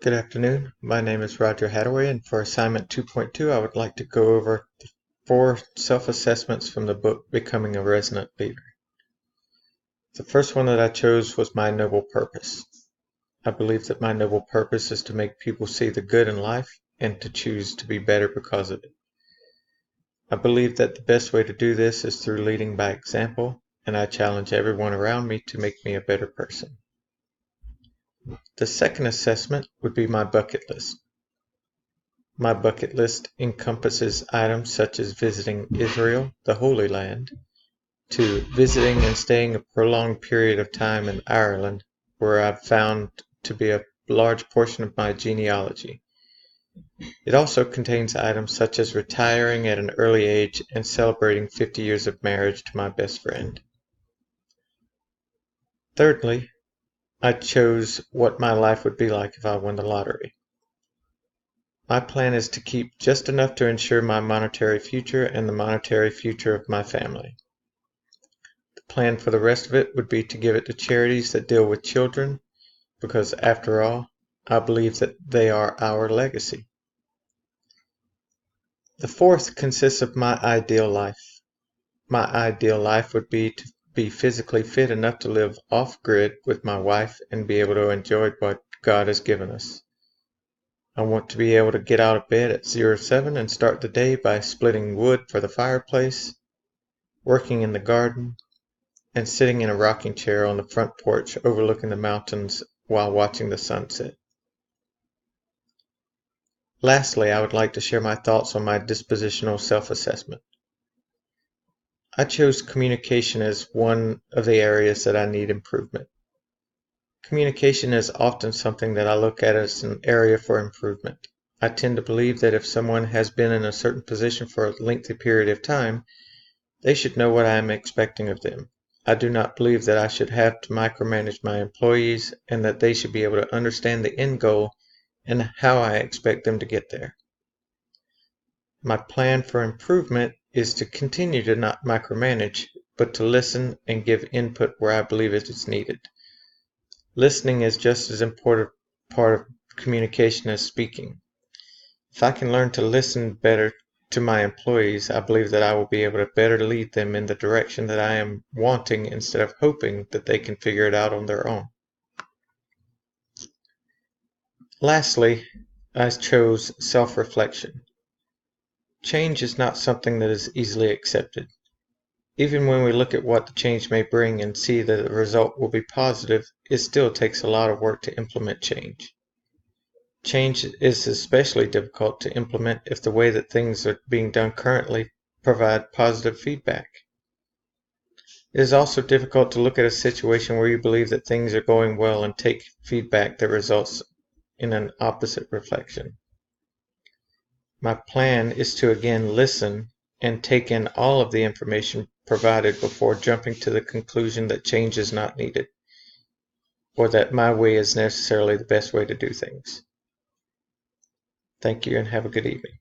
Good afternoon. My name is Roger Hadaway, and for assignment 2.2, I would like to go over the 4 self-assessments from the book Becoming a Resonant Leader. The first one that I chose was my noble purpose. I believe that my noble purpose is to make people see the good in life and to choose to be better because of it. I believe that the best way to do this is through leading by example, and I challenge everyone around me to make me a better person. The second assessment would be my bucket list. My bucket list encompasses items such as visiting Israel, the Holy Land, to visiting and staying a prolonged period of time in Ireland, where I've found to be a large portion of my genealogy. It also contains items such as retiring at an early age and celebrating 50 years of marriage to my best friend. Thirdly, I chose what my life would be like if I won the lottery. My plan is to keep just enough to ensure my monetary future and the monetary future of my family. The plan for the rest of it would be to give it to charities that deal with children, because after all, I believe that they are our legacy. The fourth consists of my ideal life. My ideal life would be to be physically fit enough to live off-grid with my wife and be able to enjoy what God has given us. I want to be able to get out of bed at 07 and start the day by splitting wood for the fireplace, working in the garden, and sitting in a rocking chair on the front porch overlooking the mountains while watching the sunset. Lastly, I would like to share my thoughts on my dispositional self-assessment. I chose communication as one of the areas that I need improvement. Communication is often something that I look at as an area for improvement. I tend to believe that if someone has been in a certain position for a lengthy period of time, they should know what I am expecting of them. I do not believe that I should have to micromanage my employees and that they should be able to understand the end goal and how I expect them to get there. My plan for improvement is to continue to not micromanage, but to listen and give input where I believe it is needed. Listening is just as important part of communication as speaking. If I can learn to listen better to my employees, I believe that I will be able to better lead them in the direction that I am wanting instead of hoping that they can figure it out on their own. Lastly, I chose self-reflection. Change is not something that is easily accepted. Even when we look at what the change may bring and see that the result will be positive, it still takes a lot of work to implement change. Change is especially difficult to implement if the way that things are being done currently provide positive feedback. It is also difficult to look at a situation where you believe that things are going well and take feedback that results in an opposite reflection. My plan is to again listen and take in all of the information provided before jumping to the conclusion that change is not needed, or that my way is necessarily the best way to do things. Thank you and have a good evening.